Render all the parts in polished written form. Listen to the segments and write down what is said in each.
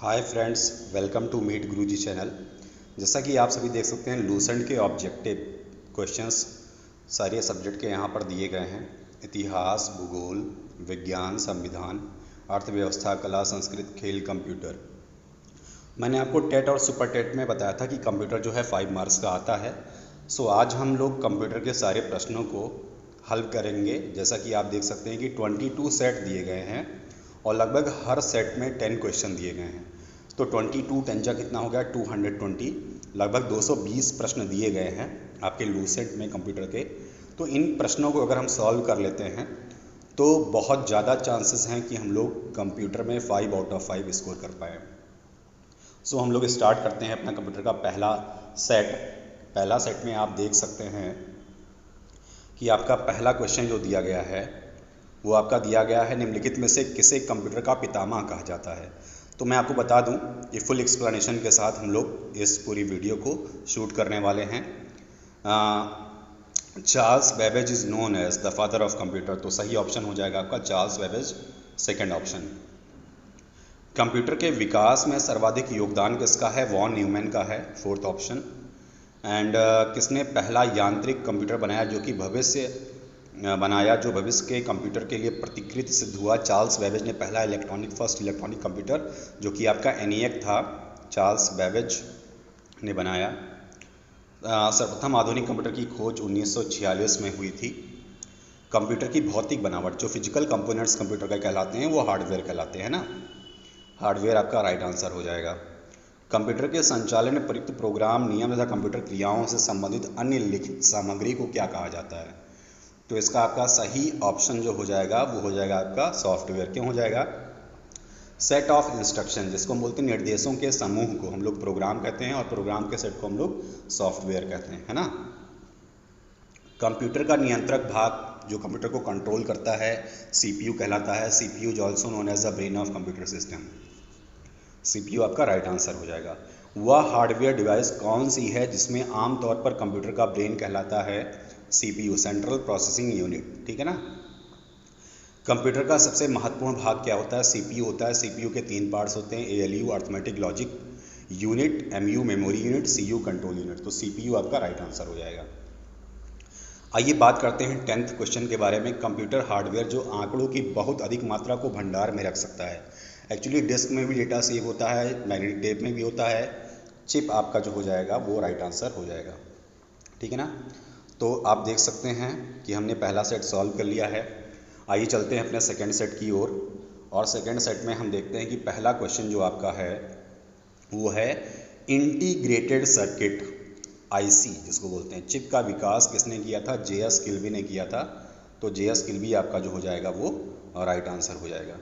Hi friends, welcome to meet Guruji channel. जैसा कि आप सभी देख सकते हैं, लूसेंट के ऑब्जेक्टिव क्वेश्चंस सारे सब्जेक्ट के यहाँ पर दिए गए हैं। इतिहास, भूगोल, विज्ञान, संविधान, अर्थव्यवस्था, कला, संस्कृत, खेल, कंप्यूटर। मैंने आपको टेट और सुपर टेट में बताया था कि कंप्यूटर जो है 5 मार्क्स का आता है। सो आज हम लोग कंप्यूटर के सारे प्रश्नों को हल करेंगे। जैसा कि आप देख सकते हैं कि 22 सेट दिए गए हैं और लगभग हर सेट में 10 क्वेश्चन दिए गए हैं। तो 22 10 कितना हो गया 220, लगभग 220 प्रश्न दिए गए हैं आपके लूसेंट में कंप्यूटर के। तो इन प्रश्नों को अगर हम सॉल्व कर लेते हैं तो बहुत ज़्यादा चांसेस हैं कि हम लोग कंप्यूटर में 5 आउट ऑफ 5 स्कोर कर पाएँ। सो हम लोग स्टार्ट करते हैं अपना कंप्यूटर का पहला सेट में आप देख सकते हैं कि आपका पहला क्वेश्चन जो दिया गया है वो आपका दिया गया है, निम्नलिखित में से किसे कंप्यूटर का पितामह कहा जाता है। तो मैं आपको बता दूं कि फुल एक्सप्लेनेशन के साथ हम लोग इस पूरी वीडियो को शूट करने वाले हैं। Charles Babbage is known as the father of computer. तो सही ऑप्शन हो जाएगा आपका Charles Babbage, second option. Computer के विकास में सर्वाधिक योगदान किसका है? वॉन न्यूमैन का है, फोर्थ ऑप्शन। एंड किसने पहला यांत्रिक कंप्यूटर बनाया जो भविष्य के कंप्यूटर के लिए प्रतिकृत सिद्ध हुआ? चार्ल्स बेबेज ने पहला फर्स्ट इलेक्ट्रॉनिक कंप्यूटर जो कि आपका ENIAC था, चार्ल्स बेबेज ने बनाया। सर्वप्रथम आधुनिक कंप्यूटर की खोज 1946 में हुई थी। कंप्यूटर की भौतिक बनावट, जो फिजिकल कंपोनेंट्स कंप्यूटर का कहलाते हैं वो हार्डवेयर कहलाते हैं ना, हार्डवेयर आपका राइट आंसर हो जाएगा। कंप्यूटर के संचालन में प्रयुक्त प्रोग्राम, नियम तथा कंप्यूटर क्रियाओं से संबंधित अन्य लिखित सामग्री को क्या कहा जाता है? तो इसका आपका सही ऑप्शन जो हो जाएगा वो हो जाएगा आपका सॉफ्टवेयर। क्यों हो जाएगा? सेट ऑफ इंस्ट्रक्शन, जिसको हम बोलते हैं निर्देशों के समूह को हम लोग प्रोग्राम कहते हैं और प्रोग्राम के सेट को हम लोग सॉफ्टवेयर कहते हैं, है ना। कंप्यूटर का नियंत्रक भाग जो कंप्यूटर को कंट्रोल करता है CPU कहलाता है। CPU is also known as the brain of computer system. CPU आपका राइट आंसर हो जाएगा। वह हार्डवेयर डिवाइस कौन सी है जिसमें आमतौर पर कंप्यूटर का ब्रेन कहलाता है? CPU, सेंट्रल प्रोसेसिंग यूनिट, ठीक है ना। कंप्यूटर का सबसे महत्वपूर्ण भाग क्या होता है? CPU होता है। CPU के 3 पार्ट्स होते हैं, ALU arithmetic logic unit, MU memory unit, CU control unit. तो CPU आपका राइट आंसर हो जाएगा। आइए बात करते हैं 10th क्वेश्चन के बारे में। कंप्यूटर हार्डवेयर जो आंकड़ों की बहुत अधिक मात्रा को भंडार में रख सकता है। एक्चुअली डिस्क में भी डेटा सेव होता है, मैग्नेटिक टेप में भी होता है, चिप आपका जो हो जाएगा वो राइट आंसर हो जाएगा, ठीक है ना। तो आप देख सकते हैं कि हमने पहला सेट सॉल्व कर लिया है। आइए चलते हैं अपने सेकंड सेट की ओर। और सेकंड सेट में हम देखते हैं कि पहला क्वेश्चन जो आपका है वो है इंटीग्रेटेड सर्किट IC जिसको बोलते हैं। चिप का विकास किसने किया था? JS किल्बी ने किया था। तो JS किल्बी आपका जो हो जाएगा वो राइट आंसर हो जाएगा,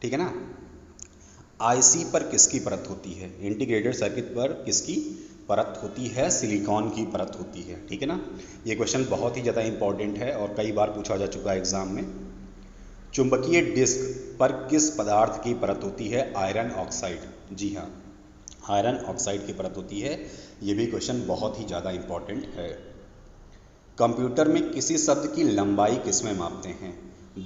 ठीक है ना। IC पर किसकी परत होती है? इंटीग्रेटेड सर्किट पर किसकी परत होती है? सिलिकॉन की परत होती है, ठीक है ना। ये क्वेश्चन बहुत ही ज़्यादा इंपॉर्टेंट है और कई बार पूछा जा चुका है एग्जाम में। चुंबकीय डिस्क पर किस पदार्थ की परत होती है? Iron oxide. जी हाँ, आयरन ऑक्साइड की परत होती है। ये भी क्वेश्चन बहुत ही ज़्यादा इंपॉर्टेंट है। कंप्यूटर में किसी शब्द की लंबाई किस में मापते हैं?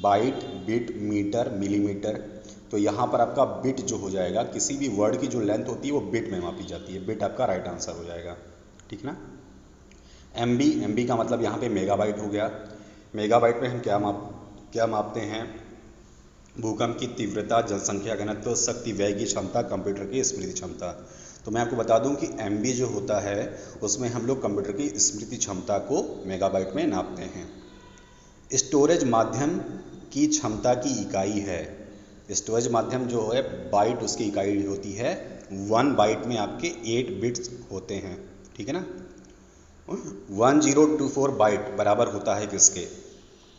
Byte, bit, metre, millimetre. तो यहाँ पर आपका बिट जो हो जाएगा, किसी भी वर्ड की जो लेंथ होती है वो बिट में मापी जाती है। बिट आपका राइट आंसर हो जाएगा, ठीक ना। MB का मतलब यहाँ पे मेगाबाइट हो गया। मेगाबाइट में हम क्या मापते हैं? भूकंप की तीव्रता, जनसंख्या घनत्व, शक्ति व्यय की क्षमता, कंप्यूटर की स्मृति क्षमता। तो मैं आपको बता दूं कि MB जो होता है उसमें हम लोग कंप्यूटर की स्मृति क्षमता को मेगाबाइट में नापते हैं। स्टोरेज माध्यम की क्षमता की इकाई है। स्टोरेज माध्यम जो है बाइट, उसकी इकाई होती है 1 बाइट में आपके 8 बिट्स होते हैं, ठीक है ना। 1024 बाइट बराबर होता है किसके?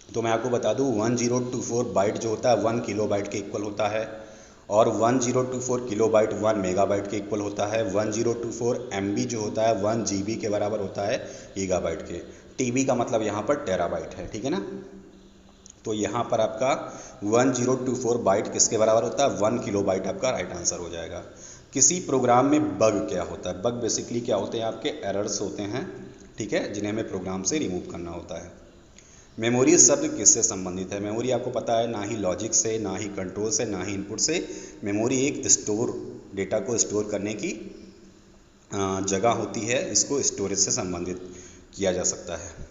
तो मैं आपको बता दूं 1024 बाइट जो होता है 1 किलोबाइट के इक्वल होता है और 1024 किलोबाइट 1 मेगाबाइट के इक्वल होता है। 1024 MB जो होता है 1 GB के बराबर होता है गीगाबाइट के। TB का मतलब यहाँ पर टेराबाइट है, ठीक है ना। तो यहाँ पर आपका 1024 बाइट किसके बराबर होता है? 1 किलोबाइट आपका राइट आंसर हो जाएगा। किसी प्रोग्राम में बग क्या होता है? बग बेसिकली क्या होते हैं? आपके एरर्स होते हैं, ठीक है, जिन्हें हमें प्रोग्राम से रिमूव करना होता है। मेमोरी शब्द किससे संबंधित है? मेमोरी आपको पता है ना ही लॉजिक से, ना ही कंट्रोल से, ना ही इनपुट से। मेमोरी एक स्टोर डेटा को स्टोर करने की जगह होती है, इसको स्टोरेज से संबंधित किया जा सकता है।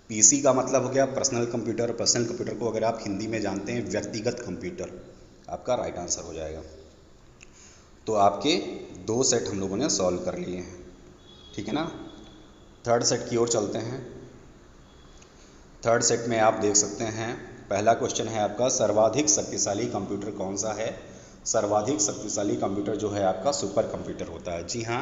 पीसी का मतलब हो गया पर्सनल कंप्यूटर। पर्सनल कंप्यूटर को अगर आप हिंदी में जानते हैं व्यक्तिगत कंप्यूटर, आपका राइट आंसर हो जाएगा। तो आपके 2 सेट हम लोगों ने सॉल्व कर लिए हैं, ठीक है ना। थर्ड सेट की ओर चलते हैं। थर्ड सेट में आप देख सकते हैं, पहला क्वेश्चन है आपका सर्वाधिक शक्तिशाली कंप्यूटर कौन सा है। सर्वाधिक शक्तिशाली कंप्यूटर जो है आपका सुपर कंप्यूटर होता है। जी हाँ,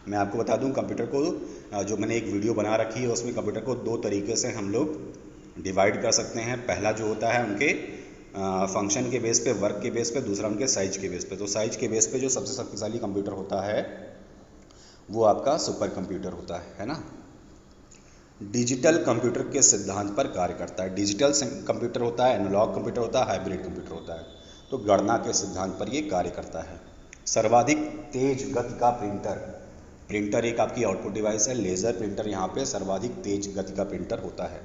मैं आपको बता दूं, कंप्यूटर को जो मैंने एक वीडियो बना रखी है उसमें कंप्यूटर को 2 तरीके से हम लोग डिवाइड कर सकते हैं। पहला जो होता है उनके फंक्शन के बेस पे, वर्क के बेस पे, दूसरा उनके साइज के बेस पे। तो साइज के बेस पे जो सबसे शक्तिशाली कंप्यूटर होता है वो आपका सुपर कंप्यूटर होता है ना। डिजिटल कंप्यूटर के सिद्धांत पर कार्य करता है। डिजिटल कंप्यूटर होता है, एनालॉग कंप्यूटर होता है, हाइब्रिड कंप्यूटर होता है। तो गणना के सिद्धांत पर ये कार्य करता है। सर्वाधिक तेज गति का प्रिंटर एक आपकी आउटपुट डिवाइस है। लेज़र प्रिंटर यहाँ पे सर्वाधिक तेज गति का प्रिंटर होता है।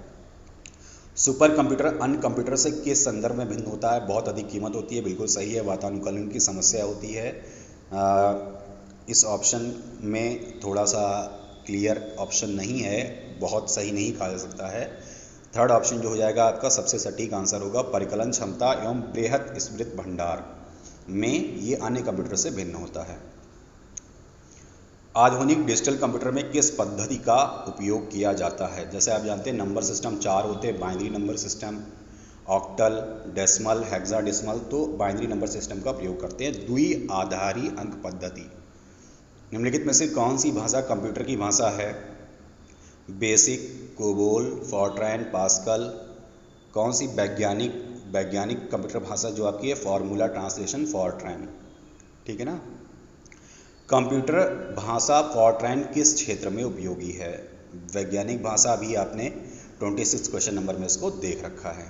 सुपर कंप्यूटर अन्य कंप्यूटर से किस संदर्भ में भिन्न होता है। बहुत अधिक कीमत होती है, बिल्कुल सही है। वातानुकूलन की समस्या होती है। इस ऑप्शन में थोड़ा सा क्लियर ऑप्शन नहीं है, बहुत सही नहीं कहा जा सकता है। थर्ड ऑप्शन जो हो जाएगा आपका सबसे सटीक आंसर होगा। परिकलन क्षमता एवं बृहत स्मृति भंडार में ये अन्य कंप्यूटर से भिन्न होता है। आधुनिक डिजिटल कंप्यूटर में किस पद्धति का उपयोग किया जाता है। जैसे आप जानते हैं नंबर सिस्टम 4 होते हैं, binary number system, octal, decimal, hexadecimal. तो बाइनरी नंबर सिस्टम का प्रयोग करते हैं। द्विआधारी अंक पद्धति निम्नलिखित में से कौन सी भाषा कंप्यूटर की भाषा है। BASIC, COBOL, FORTRAN, Pascal. कौन सी वैज्ञानिक कंप्यूटर भाषा जो आपकी है, फॉर्मूला ट्रांसलेशन, फॉर्ट्रैन, ठीक है ना। कंप्यूटर भाषा फॉर्ट्रैन किस क्षेत्र में उपयोगी है। वैज्ञानिक भाषा अभी आपने 26 क्वेश्चन नंबर में इसको देख रखा है।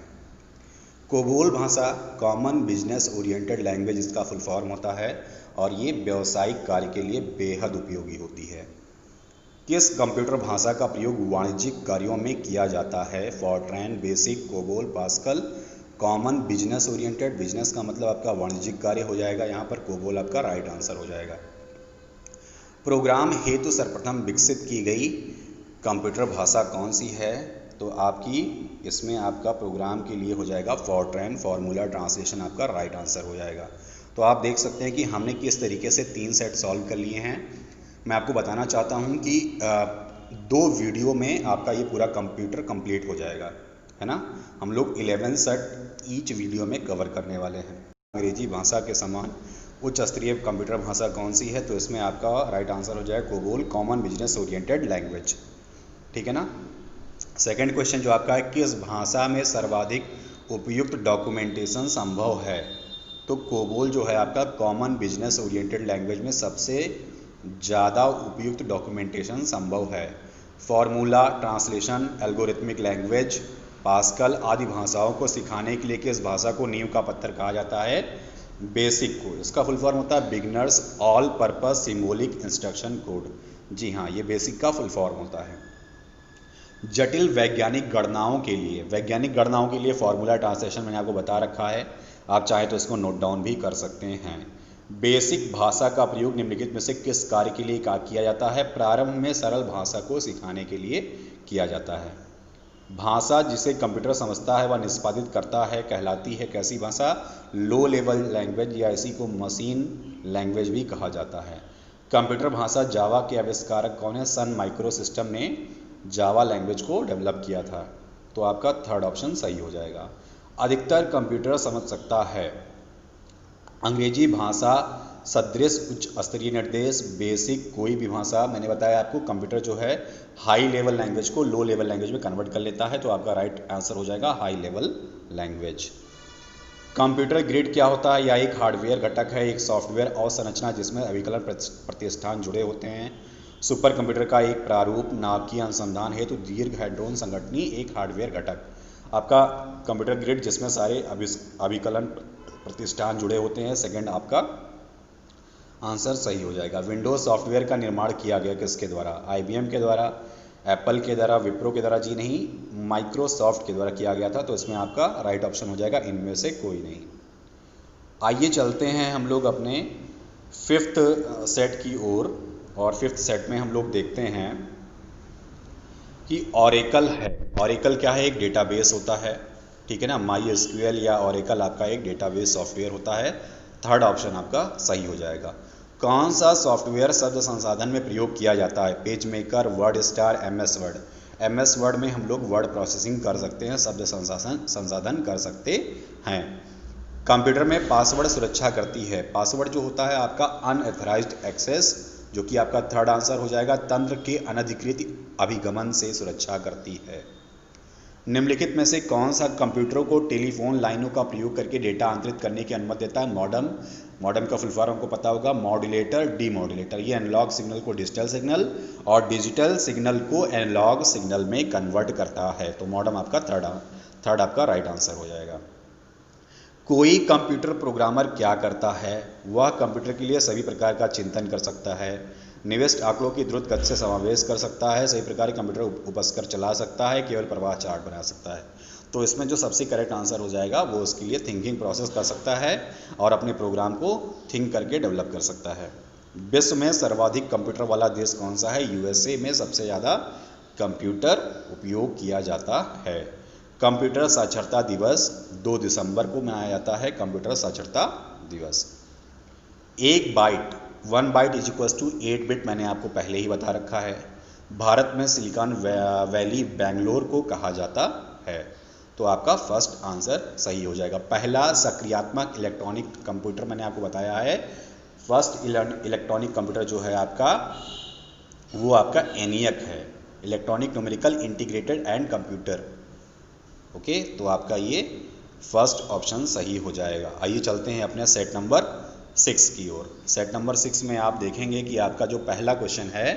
कोबोल भाषा कॉमन बिजनेस ओरिएंटेड लैंग्वेज इसका फुल फॉर्म होता है और ये व्यावसायिक कार्य के लिए बेहद उपयोगी होती है। किस कंप्यूटर भाषा का प्रयोग वाणिज्यिक कार्यों में किया जाता है। FORTRAN, BASIC, COBOL, Pascal. Common business oriented, business का मतलब आपका वाणिज्यिक कार्य हो जाएगा यहाँ पर, कोबोल आपका राइट आंसर हो जाएगा। प्रोग्राम हेतु सर्वप्रथम विकसित की गई कंप्यूटर भाषा कौन सी है। तो आपकी इसमें आपका प्रोग्राम के लिए हो जाएगा फॉर्ट्रैन, फॉर्मूला ट्रांसलेशन आपका राइट आंसर हो जाएगा। तो आप देख सकते हैं कि हमने किस तरीके से 3 सेट सॉल्व कर लिए हैं। मैं आपको बताना चाहता हूं कि 2 वीडियो में आपका ये पूरा कंप्यूटर कंप्लीट हो जाएगा, है ना। हम लोग 11 सेट ईच वीडियो में कवर करने वाले हैं। अंग्रेजी भाषा के समान उच्च स्तरीय कंप्यूटर भाषा कौन सी है। तो इसमें आपका राइट आंसर हो जाएगा COBOL, common business oriented language, ठीक है ना। सेकंड क्वेश्चन जो आपका है, किस भाषा में सर्वाधिक उपयुक्त डॉक्यूमेंटेशन संभव है। तो कोबोल जो है आपका कॉमन बिजनेस ओरिएंटेड लैंग्वेज में सबसे ज़्यादा उपयुक्त डॉक्यूमेंटेशन संभव है। Formula translation, algorithmic language, pascal आदि भाषाओं को सिखाने के लिए किस भाषा को नींव का पत्थर कहा जाता है। बेसिक को, इसका फुल फॉर्म होता है beginners all purpose symbolic instruction code. जी हाँ, ये बेसिक का फुल फॉर्म होता है। जटिल वैज्ञानिक गणनाओं के लिए फॉर्मूला ट्रांसलेशन मैंने आपको बता रखा है, आप चाहे तो इसको नोट डाउन भी कर सकते हैं। बेसिक भाषा का प्रयोग निम्नलिखित में से किस कार्य के लिए किया जाता है। प्रारंभ में सरल भाषा को सिखाने के लिए किया जाता है। भाषा जिसे कंप्यूटर समझता है व निष्पादित करता है कहलाती है कैसी भाषा। लो लेवल लैंग्वेज या इसी को मशीन लैंग्वेज भी कहा जाता है। कंप्यूटर भाषा जावा के आविष्कारक कौन है। सन माइक्रो सिस्टम ने जावा लैंग्वेज को डेवलप किया था। तो आपका थर्ड ऑप्शन सही हो जाएगा। अधिकतर कंप्यूटर समझ सकता है अंग्रेजी भाषा सदृश उच्च स्तरीय निर्देश। बेसिक कोई भी भाषा, मैंने बताया आपको कंप्यूटर जो है हाई लेवल लैंग्वेज को लो लेवल लैंग्वेज में कन्वर्ट कर लेता है। तो आपका राइट आंसर हो जाएगा high level language. Computer grid क्या होता है। यह एक हार्डवेयर घटक है, एक सॉफ्टवेयर और संरचना जिसमें अभिकलन प्रतिष्ठान जुड़े होते हैं। सुपर कंप्यूटर का एक प्रारूप नाभिकीय अनुसंधान हेतु दीर्घ हेड्रोन संगठनी एक हार्डवेयर घटक। आपका कंप्यूटर ग्रिड जिसमें सारे अभिकलन प्रतिष्ठान जुड़े होते हैं। सेकंड आपका आंसर सही हो जाएगा। विंडोज सॉफ्टवेयर का निर्माण किया गया किसके द्वारा। IBM के द्वारा, एप्पल के द्वारा, विप्रो के द्वारा जी नहीं, माइक्रोसॉफ्ट के द्वारा किया गया था। तो इसमें आपका राइट ऑप्शन हो जाएगा इनमें से कोई नहीं। आइए चलते हैं हम लोग अपने फिफ्थ सेट की ओर, और फिफ्थ सेट में हम लोग देखते हैं कि ऑरेकल है। ऑरेकल क्या है? एक डेटाबेस होता है, ठीक है ना। माई एसक्यूएल या ऑरेकल आपका एक डेटाबेस सॉफ्टवेयर होता है। थर्ड ऑप्शन आपका सही हो जाएगा। कौन सा सॉफ्टवेयर शब्द संसाधन में प्रयोग किया जाता है? Page maker, word star, MS word. MS word में हम लोग वर्ड प्रोसेसिंग कर सकते हैं, शब्द संसाधन कर सकते हैं। कंप्यूटर में पासवर्ड सुरक्षा करती है। पासवर्ड जो होता है आपका अनऑथराइज्ड एक्सेस, जो कि आपका थर्ड आंसर हो जाएगा। तंत्र के अनधिकृत अभिगमन से सुरक्षा करती है। निम्नलिखित में से कौन सा कंप्यूटरों को टेलीफोन लाइनों का प्रयोग करके डेटा अंतरित करने की अनुमति देता है? मॉडेम। मॉडेम का फुल फॉर्म हमको पता होगा, मॉड्यूलेटर, डीमॉड्यूलेटर। ये एनालॉग सिग्नल को डिजिटल सिग्नल और डिजिटल सिग्नल को एनालॉग सिग्नल में कन्वर्ट करता है। तो मॉडेम आपका थर्ड आपका राइट आंसर हो जाएगा। कोई कंप्यूटर प्रोग्रामर क्या करता है? वह कंप्यूटर के लिए सभी प्रकार का चिंतन कर सकता है, निविष्ट आंकड़ों की द्रुत गति से समावेश कर सकता है, सही प्रकार के कंप्यूटर उपस्कर चला सकता है, केवल प्रवाह चार्ट बना सकता है। तो इसमें जो सबसे करेक्ट आंसर हो जाएगा वो उसके लिए थिंकिंग प्रोसेस कर सकता है और अपने प्रोग्राम को थिंक करके डेवलप कर सकता है। विश्व में सर्वाधिक कंप्यूटर वाला देश कौन सा है? यूएसए में सबसे ज़्यादा कंप्यूटर उपयोग किया जाता है। कंप्यूटर साक्षरता दिवस 2 दिसंबर को मनाया जाता है। कंप्यूटर साक्षरता दिवस। 1 byte is equal to 8 bit, मैंने आपको पहले ही बता रखा है। भारत में सिलिकॉन वैली बेंगलोर को कहा जाता है। तो आपका फर्स्ट आंसर सही हो जाएगा। पहला सक्रियात्मक इलेक्ट्रॉनिक कंप्यूटर मैंने आपको बताया है। फर्स्ट इलेक्ट्रॉनिक कंप्यूटर जो है आपका, वो आपका एनियक है, electronic numerical integrated and computer. Okay, तो आपका ये फर्स्ट ऑप्शन सही हो जाएगा। आइए चलते हैं अपने सेट नंबर 6 की ओर। सेट नंबर 6 में आप देखेंगे कि आपका जो पहला क्वेश्चन है,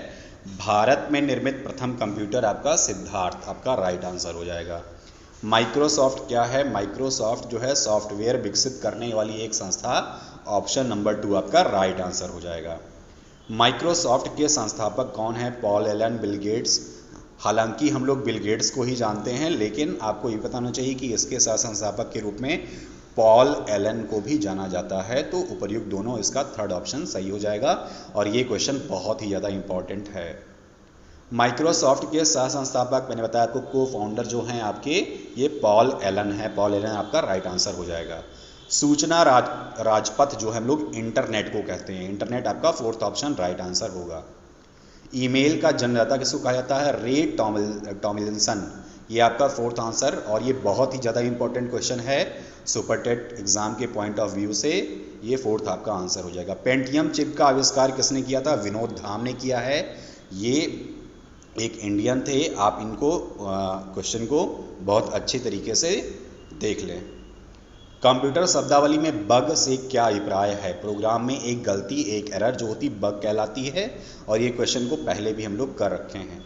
भारत में निर्मित प्रथम कंप्यूटर आपका सिद्धार्थ आपका राइट आंसर हो जाएगा। माइक्रोसॉफ्ट क्या है? माइक्रोसॉफ्ट जो है सॉफ्टवेयर विकसित करने वाली एक संस्था। ऑप्शन नंबर 2 आपका राइट आंसर हो जाएगा। माइक्रोसॉफ्ट के संस्थापक कौन है? Paul Allen, Bill Gates. हालांकि हम लोग बिल गेट्स को ही जानते हैं, लेकिन आपको ये पता होना चाहिए कि इसके सह संस्थापक के रूप में पॉल एलन को भी जाना जाता है। तो उपर्युक्त दोनों, इसका थर्ड ऑप्शन सही हो जाएगा और ये क्वेश्चन बहुत ही ज़्यादा इंपॉर्टेंट है। माइक्रोसॉफ्ट के सह संस्थापक मैंने बताया आपको, को फाउंडर जो हैं आपके, ये पॉल एलन है। पॉल एलन आपका राइट आंसर हो जाएगा। सूचना राजपथ जो है हम लोग इंटरनेट को कहते हैं। इंटरनेट आपका फोर्थ ऑप्शन राइट आंसर होगा। ईमेल का जन्मदाता किसको कहा जाता है? रे टॉमलिंसन, ये आपका फोर्थ आंसर। और ये बहुत ही ज़्यादा इंपॉर्टेंट क्वेश्चन है सुपर टेट एग्जाम के पॉइंट ऑफ व्यू से, ये फोर्थ आपका आंसर हो जाएगा। पेंटियम चिप का आविष्कार किसने किया था? विनोद धाम ने किया है। ये एक इंडियन थे। आप इनको क्वेश्चन को बहुत अच्छी तरीके से देख लें। कंप्यूटर शब्दावली में बग से क्या अभिप्राय है? प्रोग्राम में एक गलती, एक एरर जो होती बग कहलाती है, और ये क्वेश्चन को पहले भी हम लोग कर रखे हैं।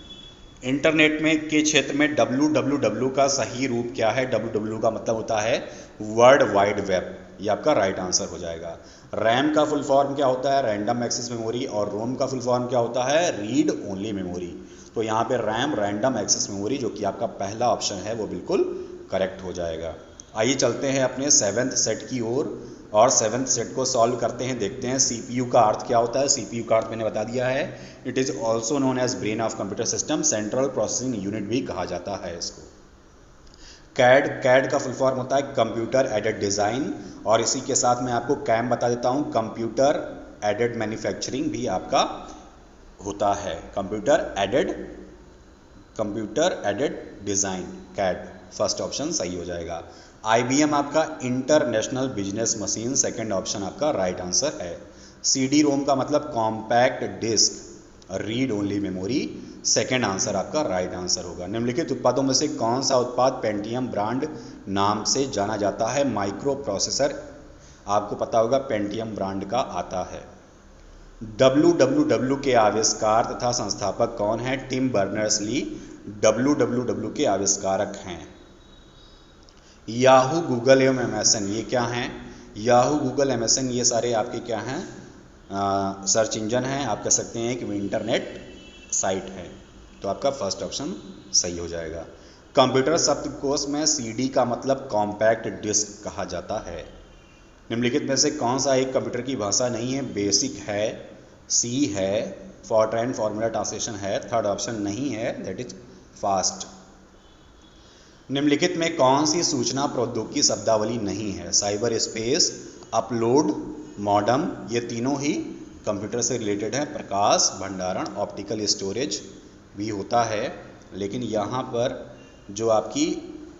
इंटरनेट में के क्षेत्र में www का सही रूप क्या है? www का मतलब होता है वर्ल्ड वाइड वेब। ये आपका राइट आंसर हो जाएगा। रैम का फुल फॉर्म क्या होता है? Random access memory. और रोम का फुल फॉर्म क्या होता है? Read only memory. तो यहाँ पे रैम, रैंडम एक्सेस मेमोरी, जो कि आपका पहला ऑप्शन है, वो बिल्कुल करेक्ट हो जाएगा। आइए चलते हैं अपने 7th सेट की ओर और 7th सेट को सॉल्व करते हैं। देखते हैं सीपीयू का अर्थ क्या होता है। सीपीयू का अर्थ मैंने बता दिया है, it is also known as brain of computer system, central processing unit भी कहा जाता है इसको। कैड का फुल फॉर्म होता है कंप्यूटर एडेड डिज़ाइन, और इसी के साथ मैं आपको कैम बता देता हूँ, कंप्यूटर एडेड मैन्युफैक्चरिंग भी आपका होता है। Computer aided design, CAD first option सही हो जाएगा। IBM आपका international business machine, second option आपका राइट आंसर है। CD रोम का मतलब compact disc, read only memory, second answer आपका राइट आंसर होगा। निम्नलिखित उत्पादों में से कौन सा उत्पाद पेंटियम ब्रांड नाम से जाना जाता है? माइक्रो प्रोसेसर, आपको पता होगा पेंटियम ब्रांड का आता है। www के आविष्कार तथा संस्थापक कौन है? टिम बर्नर्स-ली www के आविष्कारक हैं। याहू, गूगल एवं अमेज़न ये क्या हैं? याहू, गूगल, अमेज़न ये सारे आपके क्या हैं? सर्च इंजन हैं। आप कह सकते हैं कि इंटरनेट साइट है। तो आपका फर्स्ट ऑप्शन सही हो जाएगा। कंप्यूटर शब्दकोश में CD का मतलब कॉम्पैक्ट डिस्क कहा जाता है। निम्नलिखित में से कौन सा एक कंप्यूटर की भाषा नहीं है? बेसिक है, सी है, फॉरट्रैन फॉर्मूला ट्रांसलेशन है, थर्ड ऑप्शन नहीं है, दैट इज फास्ट। निम्नलिखित में कौन सी सूचना प्रौद्योगिकी शब्दावली नहीं है? साइबर स्पेस, अपलोड, मॉडम, ये तीनों ही कंप्यूटर से रिलेटेड है। प्रकाश भंडारण, ऑप्टिकल स्टोरेज भी होता है, लेकिन यहाँ पर जो आपकी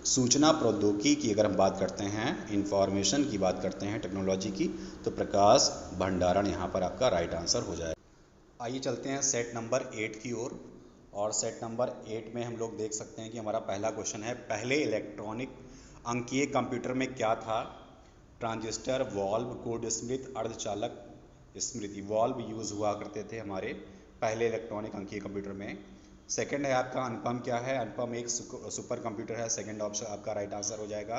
सूचना प्रौद्योगिकी की अगर हम बात करते हैं, इंफॉर्मेशन की बात करते हैं, टेक्नोलॉजी की, तो प्रकाश भंडारण यहाँ पर आपका राइट आंसर हो जाएगा। आइए चलते हैं सेट नंबर 8 की ओर। और सेट नंबर 8 में हम लोग देख सकते हैं कि हमारा पहला क्वेश्चन है, पहले इलेक्ट्रॉनिक अंकीय कंप्यूटर में क्या था? ट्रांजिस्टर, वॉल्व, कोड स्मृति, अर्धचालक स्मृति। वॉल्व यूज़ हुआ करते थे हमारे पहले इलेक्ट्रॉनिक अंकीय कंप्यूटर में। सेकंड है आपका अनुपम। क्या है? अनुपम एक सुपर कंप्यूटर है। सेकंड ऑप्शन आपका राइट आंसर हो जाएगा।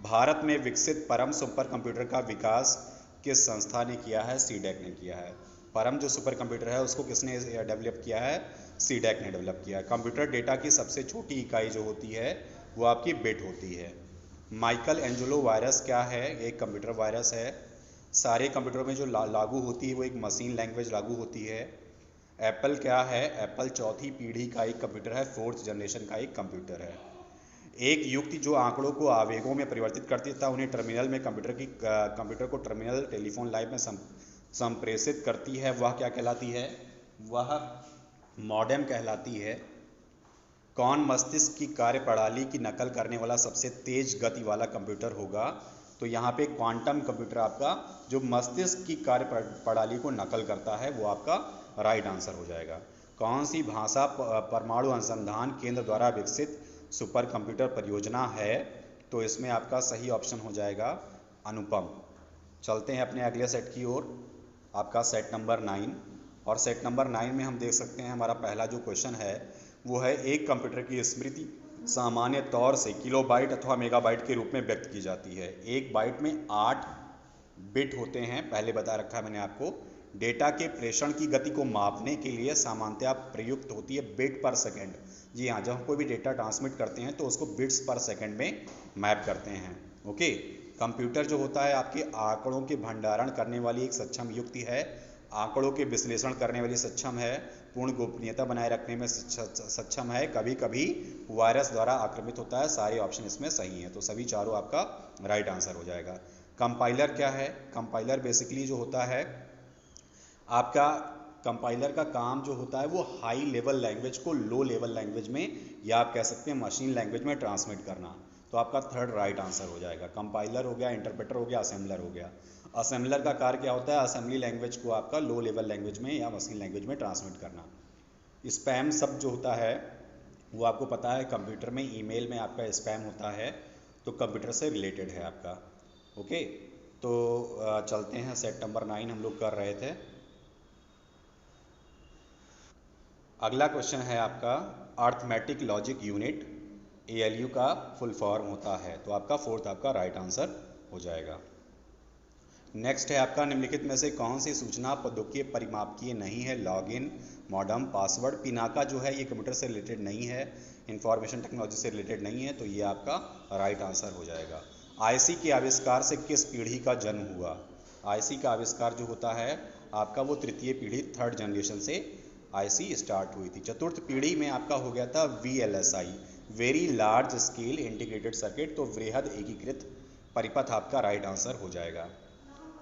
भारत में विकसित परम सुपर कंप्यूटर का विकास किस संस्था ने किया है? सीडैक ने किया है। परम जो सुपर कंप्यूटर है उसको किसने डेवलप किया है? सीडैक ने डेवलप किया है। कंप्यूटर डेटा की सबसे छोटी इकाई जो होती है वो आपकी बिट होती है। माइकल एंजेलो वायरस क्या है? एक कंप्यूटर वायरस है। सारे कंप्यूटर में जो लागू होती है वो एक मशीन लैंग्वेज लागू होती है। एप्पल क्या है? एप्पल चौथी पीढ़ी का एक कंप्यूटर है, फोर्थ जनरेशन का एक कंप्यूटर है। एक युक्ति जो आंकड़ों को आवेगों में परिवर्तित करती था, उन्हें टर्मिनल में कंप्यूटर को टर्मिनल टेलीफोन लाइन में संप्रेषित करती है, वह क्या कहलाती है? वह मॉडेम कहलाती है। कौन मस्तिष्क की कार्यप्रणाली की नकल करने वाला सबसे तेज गति वाला कंप्यूटर होगा? तो यहाँ पे क्वांटम कंप्यूटर आपका जो मस्तिष्क की कार्यप्रणाली को नकल करता है वो आपका राइट आंसर हो जाएगा। कौन सी भाषा परमाणु अनुसंधान केंद्र द्वारा विकसित सुपर कंप्यूटर परियोजना है? तो इसमें आपका सही ऑप्शन हो जाएगा अनुपम। चलते हैं अपने अगले सेट की ओर, आपका सेट नंबर 9। और सेट नंबर 9 में हम देख सकते हैं हमारा पहला जो क्वेश्चन है वो है, एक कंप्यूटर की स्मृति सामान्य तौर से किलोबाइट अथवा मेगाबाइट के रूप में व्यक्त की जाती है। एक बाइट में 8 बिट होते हैं, पहले बता रखा है मैंने आपको। डेटा के प्रेषण की गति को मापने के लिए सामान्यतः प्रयुक्त होती है बिट पर सेकंड। जी हाँ, जब हम कोई भी डेटा ट्रांसमिट करते हैं तो उसको बिट्स पर सेकंड में मैप करते हैं। ओके, कंप्यूटर जो होता है आपके आंकड़ों के भंडारण करने वाली एक सक्षम युक्ति है, आंकड़ों के विश्लेषण करने वाली सक्षम है, पूर्ण गोपनीयता बनाए रखने में सक्षम है, कभी कभी वायरस द्वारा आक्रमित होता है। सारे ऑप्शन इसमें सही हैं, तो सभी चारों आपका राइट आंसर हो जाएगा। कंपाइलर क्या है? कंपाइलर बेसिकली जो होता है आपका, कंपाइलर का काम जो होता है वो हाई लेवल लैंग्वेज को लो लेवल लैंग्वेज में, या आप कह सकते हैं मशीन लैंग्वेज में ट्रांसमिट करना। तो आपका थर्ड राइट आंसर हो जाएगा। कंपाइलर हो गया, इंटरप्रेटर हो गया, असेंबलर हो गया। असेंबलर का कार्य क्या होता है? असेंबली लैंग्वेज को आपका लो लेवल लैंग्वेज में या मशीन लैंग्वेज में ट्रांसमिट करना। स्पैम शब्द जो होता है वो आपको पता है, कंप्यूटर में ईमेल में आपका स्पैम होता है, तो कंप्यूटर से रिलेटेड है आपका। ओके, तो चलते हैं सेट नंबर 9 हम लोग कर रहे थे। अगला क्वेश्चन है आपका, अर्थमेटिक लॉजिक यूनिट, ALU का फुल फॉर्म होता है, तो आपका फोर्थ आपका राइट आंसर हो जाएगा। नेक्स्ट है आपका, निम्नलिखित में से कौन सी सूचना प्रौद्योगिकी परिमापकीय नहीं है? Login, modem, password. पिनाका जो है ये कंप्यूटर से रिलेटेड नहीं है, इंफॉर्मेशन टेक्नोलॉजी से रिलेटेड नहीं है, तो ये आपका राइट आंसर हो जाएगा। IC के आविष्कार से किस पीढ़ी का जन्म हुआ? IC का आविष्कार जो होता है आपका वो तृतीय पीढ़ी, थर्ड जनरेशन से IC स्टार्ट हुई थी। चतुर्थ पीढ़ी में आपका हो गया था VLSI, very large scale integrated circuit, तो वृहद एकीकृत परिपथ आपका राइट आंसर हो जाएगा।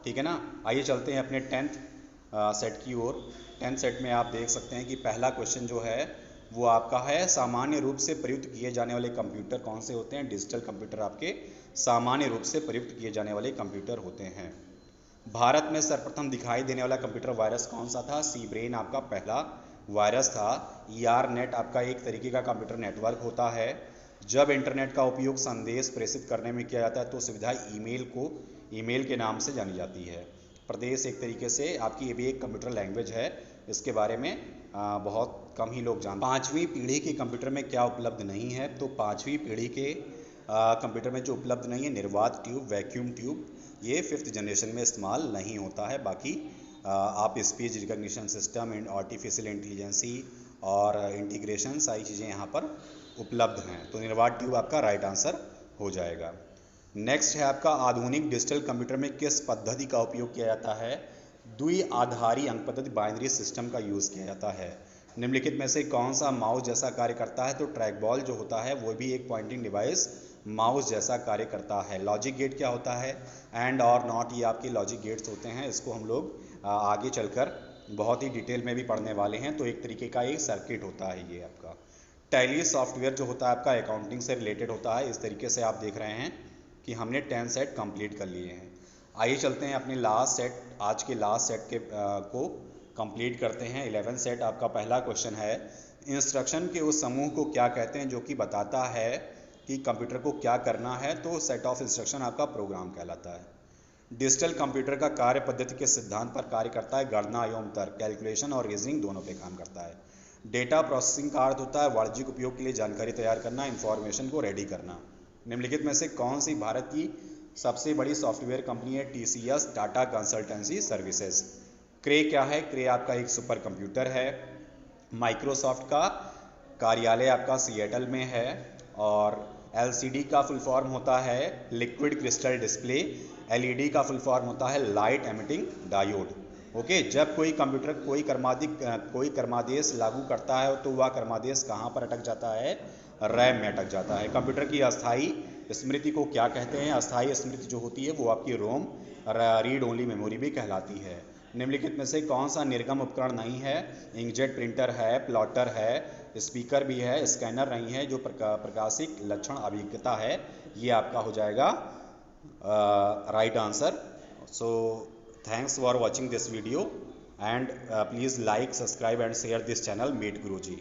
ठीक है ना। आइए चलते हैं अपने 10th सेट की ओर। 10th सेट में आप देख सकते हैं कि पहला क्वेश्चन जो है वो आपका है, सामान्य रूप से प्रयुक्त किए जाने वाले कंप्यूटर कौन से होते हैं? डिजिटल कंप्यूटर आपके सामान्य रूप से प्रयुक्त किए जाने वाले कंप्यूटर होते हैं। भारत में सर्वप्रथम दिखाई देने वाला कंप्यूटर वायरस कौन सा था? सी ब्रेन आपका पहला वायरस था। ERNET आपका एक तरीके का कंप्यूटर नेटवर्क होता है। जब इंटरनेट का उपयोग संदेश प्रेषित करने में किया जाता है तो सुविधा ईमेल के नाम से जानी जाती है। प्रदेश एक तरीके से आपकी ये भी एक कंप्यूटर लैंग्वेज है, इसके बारे में बहुत कम ही लोग जानते हैं। 5वीं पीढ़ी के कंप्यूटर में क्या उपलब्ध नहीं है? तो 5वीं पीढ़ी के कंप्यूटर में जो उपलब्ध नहीं है, निर्वात ट्यूब, वैक्यूम ट्यूब, ये 5th जनरेशन में इस्तेमाल नहीं होता है। बाकी आप speech recognition system, artificial intelligence और इंटीग्रेशन, सारी चीज़ें यहाँ पर उपलब्ध हैं, तो निर्वात ट्यूब आपका राइट आंसर हो जाएगा। नेक्स्ट है आपका आधुनिक डिजिटल कंप्यूटर में किस पद्धति का उपयोग किया जाता है? द्विआधारी अंक पद्धति बाइनरी सिस्टम का यूज़ किया जाता है। निम्नलिखित में से कौन सा माउस जैसा कार्य करता है? तो ट्रैक बॉल जो होता है वो भी एक पॉइंटिंग डिवाइस माउस जैसा कार्य करता है। लॉजिक गेट क्या होता है? एंड और नॉट, ये आपके लॉजिक गेट्स होते हैं। इसको हम लोग आगे चलकर बहुत ही डिटेल में भी पढ़ने वाले हैं। तो एक तरीके का एक सर्किट होता है ये आपका। टैली सॉफ्टवेयर जो होता है आपका अकाउंटिंग से रिलेटेड होता है। इस तरीके से आप देख रहे हैं कि हमने 10 सेट कंप्लीट कर लिए हैं। आइए चलते हैं अपने लास्ट सेट, आज के लास्ट सेट के को कंप्लीट करते हैं। 11 सेट आपका पहला क्वेश्चन है, इंस्ट्रक्शन के उस समूह को क्या कहते हैं जो कि बताता है कि कंप्यूटर को क्या करना है? तो सेट ऑफ इंस्ट्रक्शन आपका प्रोग्राम कहलाता है। डिजिटल कंप्यूटर का कार्य पद्धति के सिद्धांत पर कार्य करता है। गणना एवं तर्क, कैलकुलेशन और रीजनिंग दोनों पे काम करता है। डेटा प्रोसेसिंग का अर्थ होता है वाणिज्यिक उपयोग के लिए जानकारी तैयार करना, इंफॉर्मेशन को रेडी करना। निम्नलिखित में से कौन सी भारत की सबसे बड़ी सॉफ्टवेयर कंपनी है? TCS, Tata consultancy services. Cray क्या है? क्रे आपका एक सुपर कंप्यूटर है। माइक्रोसॉफ्ट का कार्यालय आपका सिएटल में है। और LCD का फुल फॉर्म होता है लिक्विड क्रिस्टल डिस्प्ले। LED का फुल फॉर्म होता है लाइट एमिटिंग डायोड। ओके, जब कोई कंप्यूटर कोई क्रमादेश लागू करता है तो वह क्रमादेश कहाँ पर अटक जाता है? रैम में अटक जाता है। कंप्यूटर की अस्थायी स्मृति को क्या कहते हैं? अस्थायी स्मृति जो होती है वो आपकी रोम, रीड ओनली मेमोरी भी कहलाती है। निम्नलिखित में से कौन सा निर्गम उपकरण नहीं है? इंकजेट प्रिंटर है, प्लॉटर है, स्पीकर भी है, स्कैनर नहीं है। जो प्रकाशिक लक्षण अभिज्ञता है ये आपका हो जाएगा right answer. So thanks for watching this video and please like, subscribe and share this channel. Meet Guruji.